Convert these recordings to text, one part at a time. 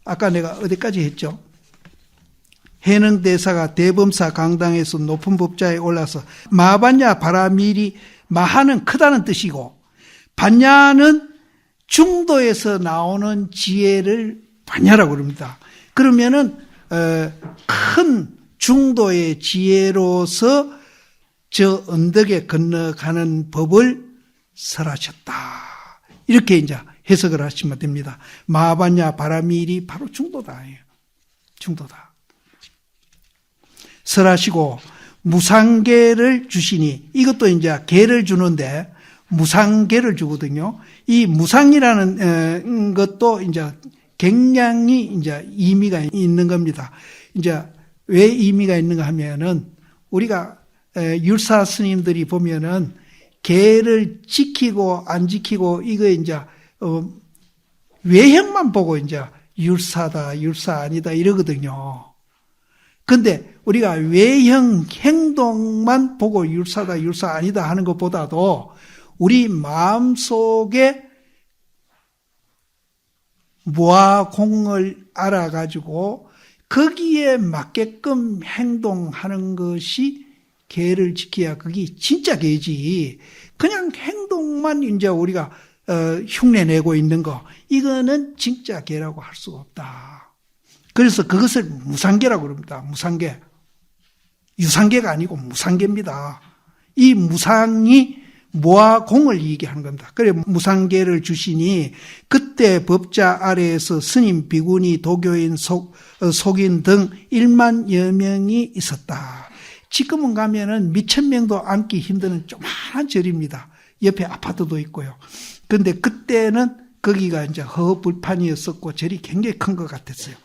아까 내가 어디까지 했죠? 해능대사가 대범사 강당에서 높은 법좌에 올라서 마반야 바라밀이 마하는 크다는 뜻이고 반야는 중도에서 나오는 지혜를 반야라고 그럽니다. 그러면은 큰 중도의 지혜로서 저 언덕에 건너가는 법을 설하셨다. 이렇게 이제 해석을 하시면 됩니다. 마반야 바라밀이 바로 중도다. 중도다. 설하시고 무상계를 주시니 이것도 이제 계를 주는데 무상계를 주거든요. 이 무상이라는 것도 이제 굉장히 이제 의미가 있는 겁니다. 이제 왜 의미가 있는가 하면은 우리가 율사 스님들이 보면은 계를 지키고 안 지키고 이거 이제 외형만 보고 이제 율사다, 율사 아니다 이러거든요. 근데 우리가 외형 행동만 보고 율사다, 율사 아니다 하는 것보다도 우리 마음속에 무아공을 알아가지고 거기에 맞게끔 행동하는 것이 계를 지켜야 그게 진짜 계지. 그냥 행동만 이제 우리가 흉내내고 있는 거, 이거는 진짜 계라고 할 수가 없다. 그래서 그것을 무상계라고 그럽니다. 무상계. 유상계가 아니고 무상계입니다. 이 무상이 무아공을 얘기하는 겁니다. 그래 무상계를 주시니 그때 법자 아래에서 스님, 비구니, 도교인, 속인 등 1만여 명이 있었다. 지금은 가면은 몇천 명도 앉기 힘든 조그마한 절입니다. 옆에 아파트도 있고요. 그런데 그때는 거기가 이제 허허불판이었었고 절이 굉장히 큰 것 같았어요.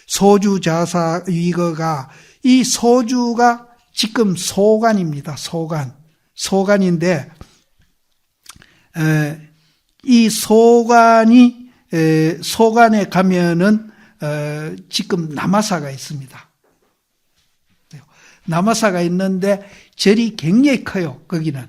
소주 자사 위거가, 이 소주가 지금 소관입니다. 소관인데 이 소관에 가면은 지금 남아사가 있습니다. 남아사가 있는데 절이 굉장히 커요. 거기는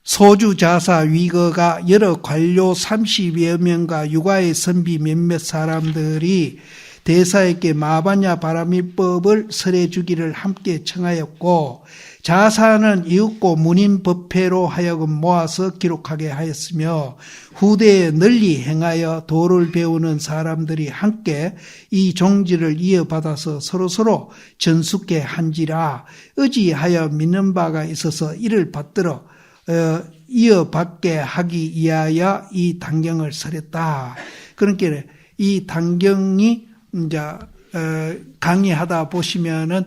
소주자사 위거가 여러 관료 30여 명과 육아의 선비 몇몇 사람들이 대사에게 마반야 바라밀법을 설해 주기를 함께 청하였고, 자사는 이윽고 문인법회로 하여금 모아서 기록하게 하였으며, 후대에 널리 행하여 도를 배우는 사람들이 함께 이 종지를 이어받아서 서로서로 전숙해 한지라, 의지하여 믿는 바가 있어서 이를 받들어 이어받게 하기 위하여 이 단경을 설했다. 그러니까 이 단경이 이제 강의하다 보시면은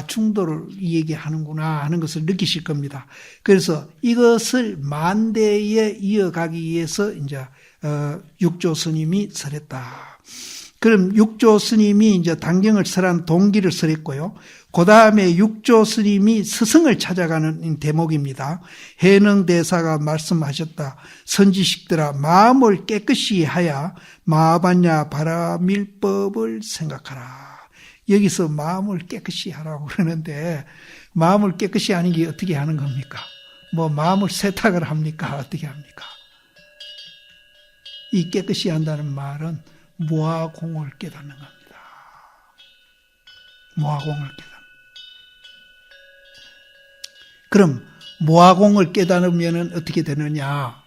중도를 얘기하는구나 하는 것을 느끼실 겁니다. 그래서 이것을 만대에 이어가기 위해서 이제 육조 스님이 설했다. 그럼 육조 스님이 이제 단경을 설한 동기를 설했고요. 그 다음에 육조 스님이 스승을 찾아가는 대목입니다. 해능대사가 말씀하셨다. 선지식들아, 마음을 깨끗이 하여 마반야 바라밀법을 생각하라. 여기서 마음을 깨끗이 하라고 그러는데, 마음을 깨끗이 하는 게 어떻게 하는 겁니까? 뭐 마음을 세탁을 합니까? 어떻게 합니까? 이 깨끗이 한다는 말은 무아공을 깨닫는 겁니다. 무아공을 깨닫는. 그럼 무아공을 깨달으면 어떻게 되느냐?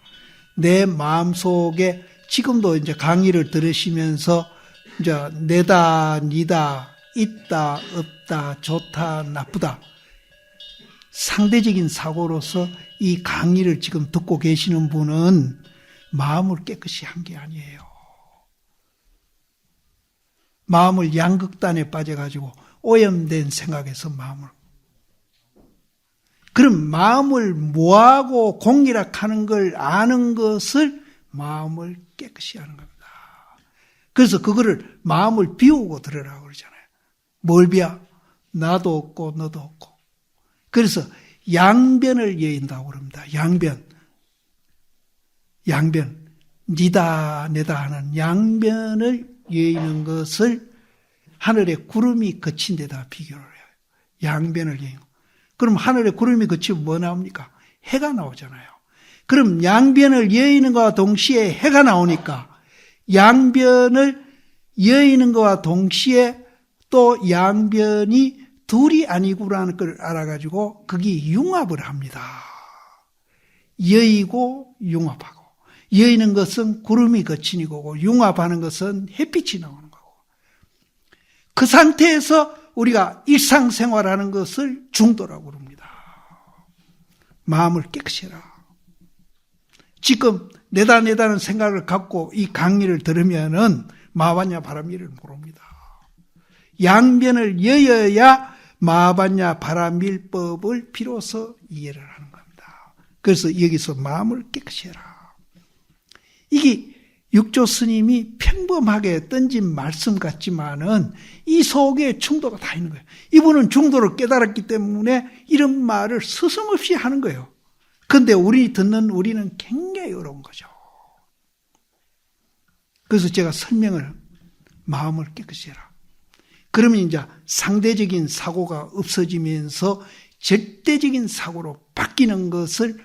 내 마음속에 지금도 이제 강의를 들으시면서 이제 내다, 니다, 있다, 없다, 좋다, 나쁘다, 상대적인 사고로서 이 강의를 지금 듣고 계시는 분은 마음을 깨끗이 한 게 아니에요. 마음을 양극단에 빠져가지고 오염된 생각에서 마음을. 그럼 마음을 뭐하고 공기락하는 걸 아는 것을 마음을 깨끗이 하는 겁니다. 그래서 그거를 마음을 비우고 들으라고 그러잖아요. 뭘 비워? 나도 없고 너도 없고. 그래서 양변을 여인다고 그럽니다. 양변. 니다 내다 하는 양변을 여의는 것을 하늘에 구름이 그친 데다 비교를 해요. 양변을 여의는. 그럼 하늘에 구름이 그치면 뭐 나옵니까? 해가 나오잖아요. 그럼 양변을 여의는 것과 동시에 해가 나오니까 양변을 여의는 것과 동시에 또 양변이 둘이 아니구라는 걸 알아가지고 거기 융합을 합니다. 여의고 융합하고. 여의는 것은 구름이 거친 이거고 융합하는 것은 햇빛이 나오는 거고. 그 상태에서 우리가 일상생활하는 것을 중도라고 부릅니다. 마음을 깨끗이 해라. 지금 내다는 생각을 갖고 이 강의를 들으면은 마반야 바람일을 모릅니다. 양변을 여여야 마반야 바람일법을 비로소 이해를 하는 겁니다. 그래서 여기서 마음을 깨끗이 해라. 이게 육조 스님이 평범하게 던진 말씀 같지만은 이 속에 중도가 다 있는 거예요. 이분은 중도를 깨달았기 때문에 이런 말을 서슴없이 하는 거예요. 그런데 우리는 굉장히 어려운 거죠. 그래서 제가 설명을 마음을 깨끗이 해라. 그러면 이제 상대적인 사고가 없어지면서 절대적인 사고로 바뀌는 것을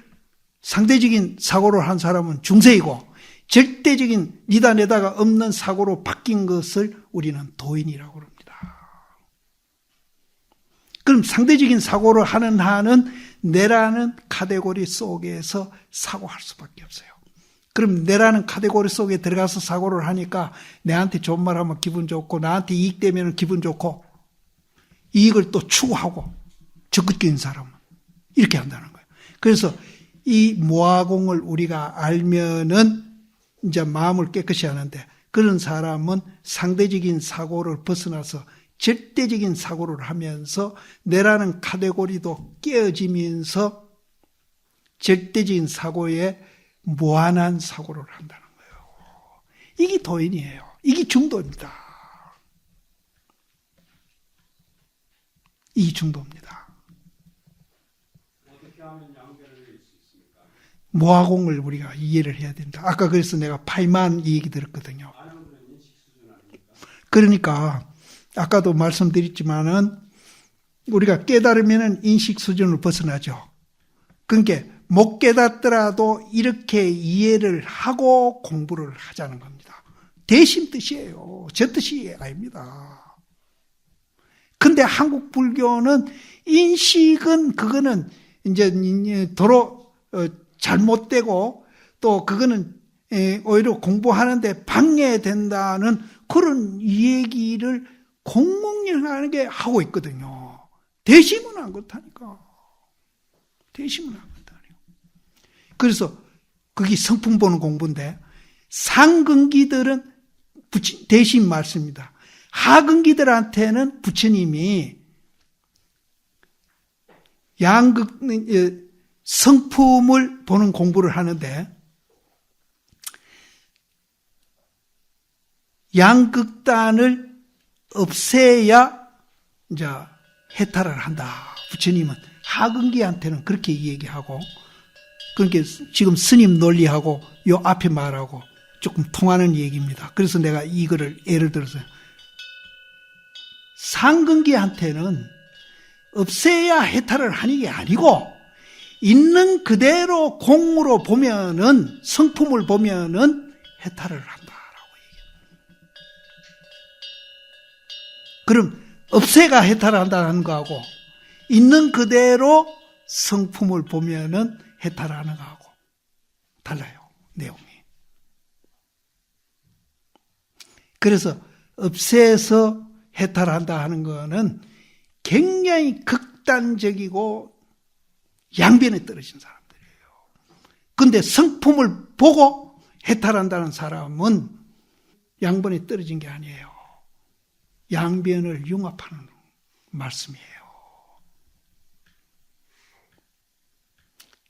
상대적인 사고를 한 사람은 중세이고 절대적인 니다 내다가 없는 사고로 바뀐 것을 우리는 도인이라고 합니다. 그럼 상대적인 사고를 하는 한은 내라는 카테고리 속에서 사고할 수밖에 없어요. 그럼 내라는 카테고리 속에 들어가서 사고를 하니까 내한테 좋은 말 하면 기분 좋고 나한테 이익되면 기분 좋고 이익을 또 추구하고 적극적인 사람은 이렇게 한다는 거예요. 그래서 이 모아공을 우리가 알면은 이제 마음을 깨끗이 하는데 그런 사람은 상대적인 사고를 벗어나서 절대적인 사고를 하면서 내라는 카테고리도 깨어지면서 절대적인 사고에 무한한 사고를 한다는 거예요. 이게 도인이에요. 이게 중도입니다. 이게 중도입니다. 어떻게 하면 양변을 낼 수 있습니까? 모아공을 우리가 이해를 해야 된다. 아까 그래서 내가 8만 이 얘기 들었거든요. 그러니까 아까도 말씀드렸지만은 우리가 깨달으면은 인식 수준을 벗어나죠. 그러니까 못 깨닫더라도 이렇게 이해를 하고 공부를 하자는 겁니다. 대신 뜻이에요. 저 뜻이 아닙니다. 근데 한국 불교는 인식은 그거는 이제 도로 잘못되고 또 그거는 오히려 공부하는데 방해된다는 그런 얘기를 공공연하게 하고 있거든요. 대심은 안 그렇다니까. 대심은 안 그렇다니까. 그래서 그게 성품 보는 공부인데 상근기들은 대심 말씀입니다. 하근기들한테는 부처님이 양극 성품을 보는 공부를 하는데 양극단을 없애야 이제 해탈을 한다. 부처님은 하근기한테는 그렇게 얘기하고 그러니까 지금 스님 논리하고 요 앞에 말하고 조금 통하는 얘기입니다. 그래서 내가 이거를 예를 들어서 상근기한테는 없애야 해탈을 하는 게 아니고 있는 그대로 공으로 보면은 성품을 보면은 해탈을 한다라고 얘기해요. 그럼 없애가 해탈을 한다는 거하고 있는 그대로 성품을 보면은 해탈하는 거하고 달라요. 내용이. 그래서 없애서 해탈한다 하는 거는 굉장히 극단적이고 양변에 떨어진 사람들이에요. 그런데 성품을 보고 해탈한다는 사람은 양변에 떨어진 게 아니에요. 양변을 융합하는 말씀이에요.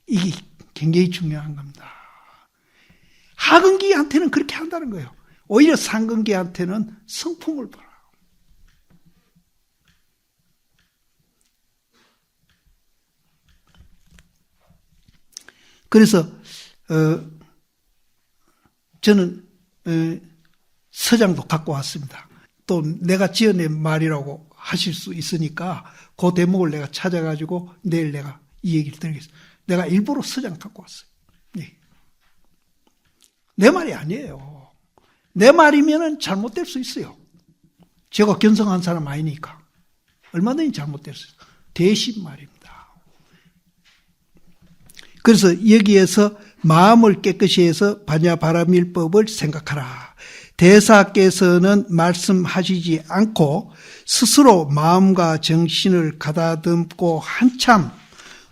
이게 굉장히 중요한 겁니다. 하근기한테는 그렇게 한다는 거예요. 오히려 상근기한테는 성품을 보라. 그래서 저는 서장도 갖고 왔습니다. 또 내가 지어낸 말이라고 하실 수 있으니까 그 대목을 내가 찾아가지고 내일 내가 이 얘기를 드리겠습니다. 내가 일부러 서장 갖고 왔어요. 네. 내 말이 아니에요. 내 말이면은 잘못될 수 있어요. 제가 견성한 사람 아니니까. 얼마든지 잘못될 수 있어요. 대신 말입니다. 그래서 여기에서 마음을 깨끗이 해서 반야바라밀법을 생각하라. 대사께서는 말씀하시지 않고 스스로 마음과 정신을 가다듬고 한참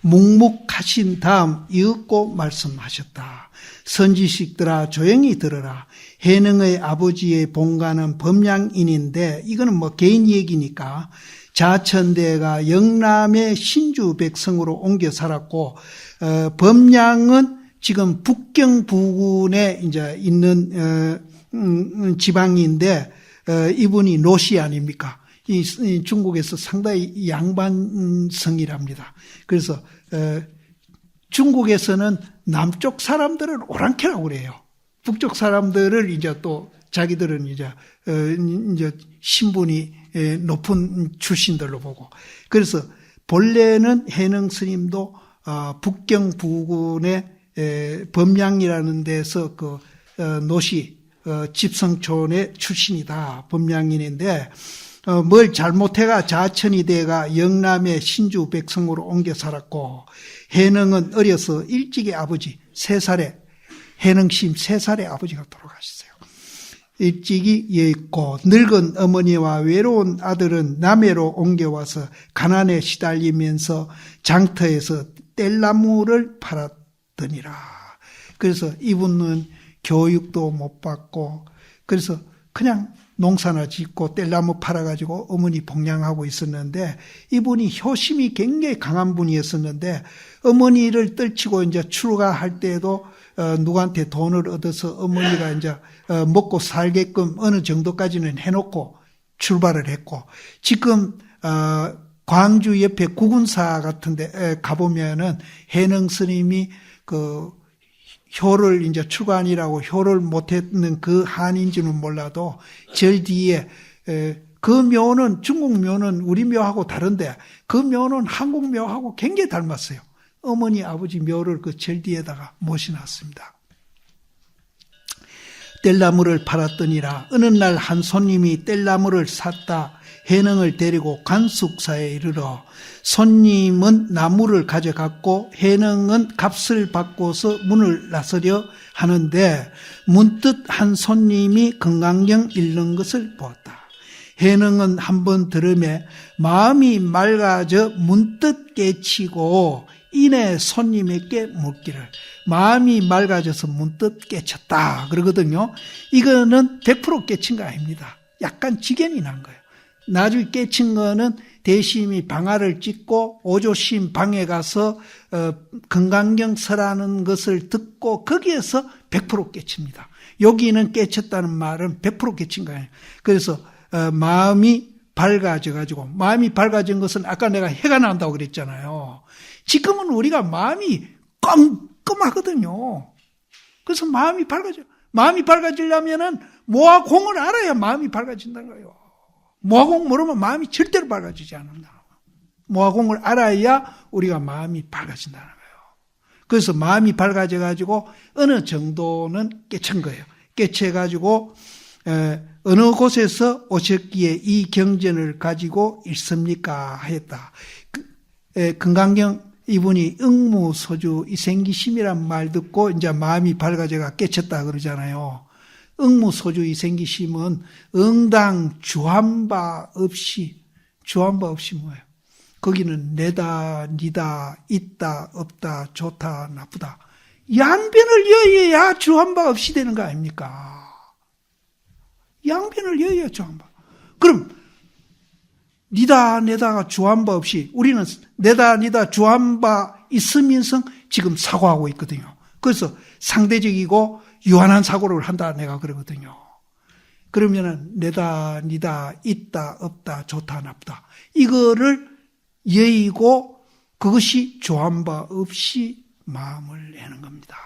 묵묵하신 다음 이윽고 말씀하셨다. 선지식들아 조용히 들어라. 해능의 아버지의 본가는 범양인인데 이거는 뭐 개인 얘기니까 자천대가 영남의 신주 백성으로 옮겨 살았고 범양은 지금 북경 부근에 이제 있는 지방인데 이분이 노시 아닙니까? 이 중국에서 상당히 양반성이랍니다. 그래서 중국에서는 남쪽 사람들은 오랑캐라고 그래요. 북쪽 사람들을 이제 또 자기들은 이제 신분이 높은 출신들로 보고. 그래서 본래는 해능 스님도 북경 부근의 범양이라는 데서 그 노시 집성촌의 출신이다. 범양인인데 뭘 잘못해가 자천이 돼가 영남의 신주 백성으로 옮겨 살았고 해능은 어려서 일찍이 아버지 3살에 해능심 3살에 아버지가 돌아가셨어요. 일찍이 있고 늙은 어머니와 외로운 아들은 남해로 옮겨와서 가난에 시달리면서 장터에서 뗄나무를 팔았더니라. 그래서 이분은 교육도 못 받고 그래서 그냥 농사나 짓고 뗄나무 팔아가지고 어머니 봉양하고 있었는데 이분이 효심이 굉장히 강한 분이었었는데 어머니를 떨치고 이제 출가할 때도 누구한테 돈을 얻어서 어머니가 이제 먹고 살게끔 어느 정도까지는 해놓고 출발을 했고 지금 광주 옆에 구군사 같은데 가보면은 해능 스님이 그 효를 이제 출가하니라고 효를 못했는 그 한인지는 몰라도 절 뒤에 그 묘는 중국 묘는 우리 묘하고 다른데 그 묘는 한국 묘하고 굉장히 닮았어요. 어머니 아버지 묘를 그 절 뒤에다가 모셔놨습니다. 뗄나무를 팔았더니라. 어느 날 한 손님이 뗄나무를 샀다. 해능을 데리고 관숙사에 이르러 손님은 나무를 가져갔고 해능은 값을 받고서 문을 나서려 하는데 문득 한 손님이 금강경 읽는 것을 보았다. 해능은 한번 들음에 마음이 맑아져 문득 깨치고 이내 손님에게 묻기를 마음이 맑아져서 문득 깨쳤다 그러거든요. 이거는 100% 깨친 거 아닙니다. 약간 지견이 난 거예요. 나중에 깨친 거는 대심이 방아를 찢고 오조심 방에 가서 금강경 설하는 것을 듣고 거기에서 100% 깨칩니다. 여기는 깨쳤다는 말은 100% 깨친 거예요. 그래서 마음이 밝아져 가지고 마음이 밝아진 것은 아까 내가 해가 난다고 그랬잖아요. 지금은 우리가 마음이 껌껌하거든요. 그래서 마음이 밝아져. 마음이 밝아지려면은 모아 공을 알아야 마음이 밝아진다는 거예요. 모아공 모르면 마음이 절대로 밝아지지 않는다. 모아공을 알아야 우리가 마음이 밝아진다는 거예요. 그래서 마음이 밝아져 가지고 어느 정도는 깨친 거예요. 깨쳐 가지고 어느 곳에서 오셨기에 이 경전을 가지고 있습니까? 했다. 금강경 이분이 응무소주 이생기심이란 말 듣고 이제 마음이 밝아져가 깨쳤다 그러잖아요. 응무소주 이생기심은 응당 주한바 없이 뭐예요? 거기는 내다, 니다, 있다, 없다, 좋다, 나쁘다. 양변을 여의야 주한바 없이 되는 거 아닙니까? 양변을 여의야 주한바. 그럼 니다, 내다가 주한바 없이 우리는 내다, 니다, 주한바 있으면서 지금 사고하고 있거든요. 그래서 상대적이고 유한한 사고를 한다 내가 그러거든요. 그러면은 내다, 니다, 있다, 없다, 좋다, 나쁘다. 이거를 여의고 그것이 조한바 없이 마음을 내는 겁니다.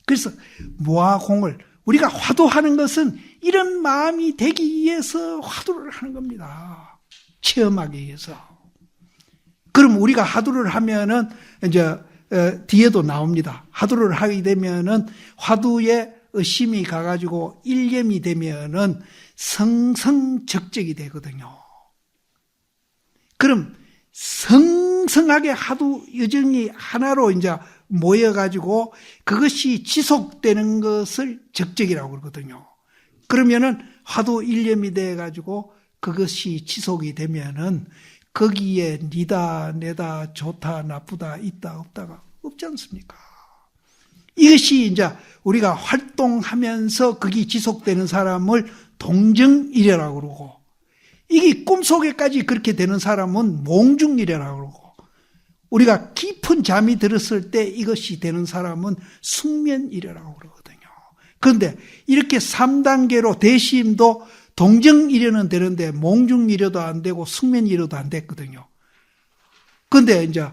그래서 모아공을 우리가 화두하는 것은 이런 마음이 되기 위해서 화두를 하는 겁니다. 체험하기 위해서. 그럼 우리가 화두를 하면은 이제 뒤에도 나옵니다. 화두를 하게 되면은 화두의 의심이 가가지고 일념이 되면은 성성적적이 되거든요. 그럼 성성하게 하도 여정이 하나로 이제 모여가지고 그것이 지속되는 것을 적적이라고 그러거든요. 그러면은 하도 일념이 돼가지고 그것이 지속이 되면은 거기에 니다, 내다, 좋다, 나쁘다, 있다, 없다가 없지 않습니까? 이것이 이제 우리가 활동하면서 그게 지속되는 사람을 동정이래라고 그러고, 이게 꿈속에까지 그렇게 되는 사람은 몽중이래라고 그러고, 우리가 깊은 잠이 들었을 때 이것이 되는 사람은 숙면이래라고 그러거든요. 그런데 이렇게 3단계로 대시임도 동정이래는 되는데 몽중이래도 안 되고 숙면이래도 안 됐거든요. 그런데 이제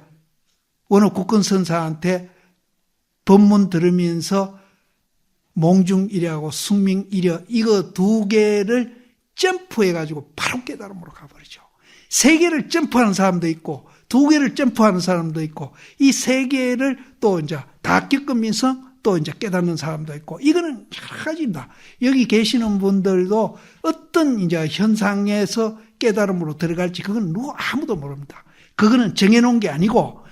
어느 국건선사한테 법문 들으면서 몽중이래하고 숙명이래 이거 두 개를 점프해가지고 바로 깨달음으로 가버리죠. 세 개를 점프하는 사람도 있고 두 개를 점프하는 사람도 있고 이 세 개를 또 이제 다 겪으면서 또 이제 깨닫는 사람도 있고 이거는 여러 가지입니다. 여기 계시는 분들도 어떤 이제 현상에서 깨달음으로 들어갈지 그건 아무도 모릅니다. 그거는 정해놓은 게 아니고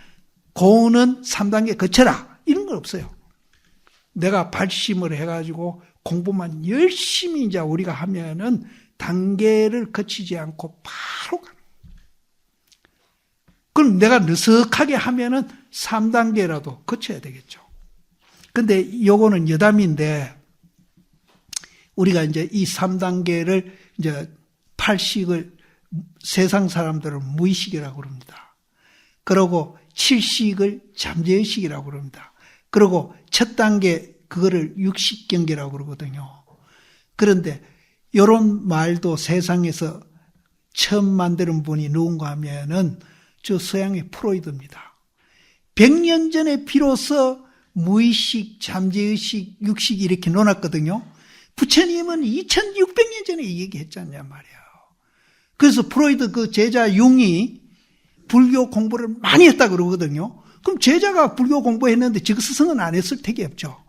고는 3단계 거쳐라 이런 건 없어요. 내가 발심을 해가지고 공부만 열심히 이제 우리가 하면은 단계를 거치지 않고 바로 가는 거예요. 그럼 내가 느슨하게 하면은 3단계라도 거쳐야 되겠죠. 근데 요거는 여담인데 우리가 이제 이 3단계를 이제 8식을 세상 사람들은 무의식이라고 그럽니다. 그리고 7식을 잠재의식이라고 그럽니다. 그리고 첫 단계 그거를 육식경계라고 그러거든요. 그런데 이런 말도 세상에서 처음 만드는 분이 누군가 하면은 저 서양의 프로이드입니다. 100년 전에 비로소 무의식, 잠재의식, 육식 이렇게 놓았거든요. 부처님은 2600년 전에 얘기했잖냐 말이에요. 그래서 프로이드 그 제자 융이 불교 공부를 많이 했다 그러거든요. 그럼 제자가 불교 공부했는데 저 스승은 안 했을 택이 없죠.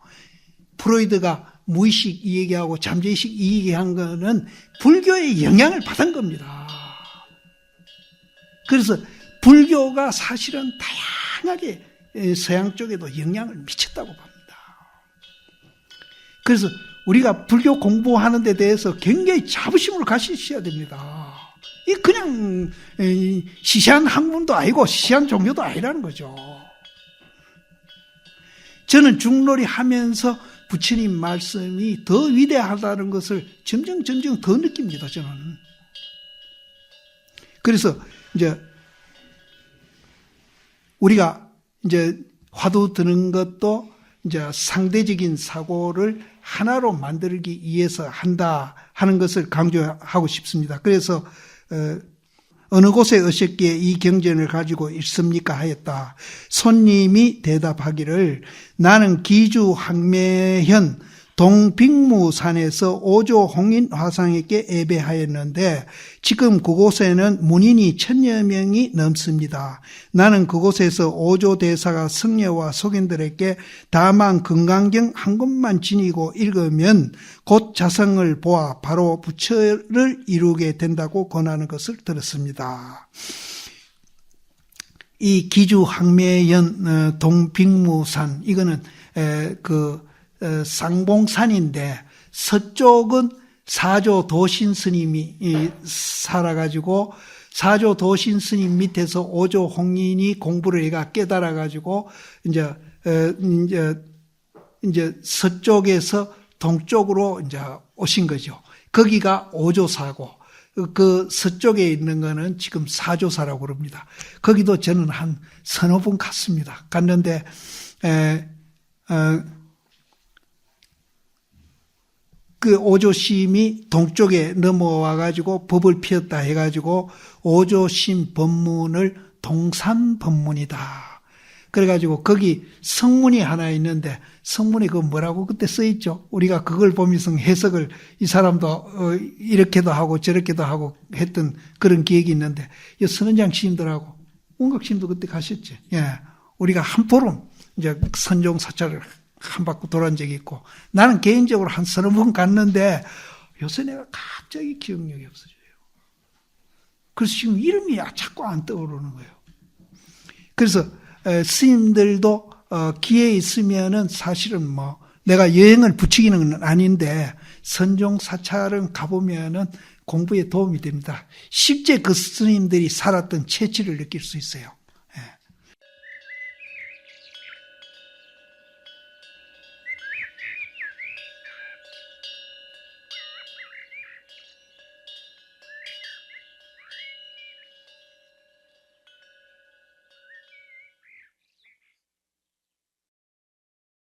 프로이드가 무의식 이 얘기하고 잠재의식 이 얘기한 거는 불교의 영향을 받은 겁니다. 그래서 불교가 사실은 다양하게 서양 쪽에도 영향을 미쳤다고 봅니다. 그래서 우리가 불교 공부하는 데 대해서 굉장히 자부심을 가지셔야 됩니다. 이 그냥 시시한 학문도 아니고 시시한 종교도 아니라는 거죠. 저는 중놀이 하면서 부처님 말씀이 더 위대하다는 것을 점점 더 느낍니다, 저는. 그래서 이제 우리가 이제 화두 드는 것도 이제 상대적인 사고를 하나로 만들기 위해서 한다 하는 것을 강조하고 싶습니다. 그래서 어느 곳에 오셨기에 이 경전을 가지고 있습니까 하였다. 손님이 대답하기를 나는 기주 항매현 동빅무산에서 오조 홍인 화상에게 예배하였는데 지금 그곳에는 문인이 1000여 명이 넘습니다. 나는 그곳에서 오조 대사가 성녀와 속인들에게 다만 금강경 한 권만 지니고 읽으면 곧 자성을 보아 바로 부처를 이루게 된다고 권하는 것을 들었습니다. 이 기주 항매현 동빅무산 이거는 쌍봉산인데 서쪽은 사조 도신 스님이 살아가지고 사조 도신 스님 밑에서 오조 홍인이 공부를 해가 깨달아가지고 이제 서쪽에서 동쪽으로 이제 오신 거죠. 거기가 오조사고 그 서쪽에 있는 거는 지금 사조사라고 그럽니다. 거기도 저는 한 서너 번 갔습니다. 갔는데 그 오조심이 동쪽에 넘어와가지고 법을 피웠다 해가지고 오조심 법문을 동산법문이다. 그래가지고 거기 성문이 하나 있는데 성문에 그 뭐라고 그때 써있죠? 우리가 그걸 보면서 해석을 이 사람도 이렇게도 하고 저렇게도 하고 했던 그런 기억이 있는데 이 선원장 시인들하고 운각 시인도 그때 가셨지. 예, 우리가 한 포럼 이제 선종 사찰을 한 바퀴 돌아온 적이 있고, 나는 개인적으로 한 서너 번 갔는데 요새 내가 갑자기 기억력이 없어져요. 그래서 지금 이름이 자꾸 안 떠오르는 거예요. 그래서 스님들도 기회 있으면은 사실은 뭐 내가 여행을 부추기는 건 아닌데 선종 사찰은 가보면은 공부에 도움이 됩니다. 실제 그 스님들이 살았던 체질을 느낄 수 있어요.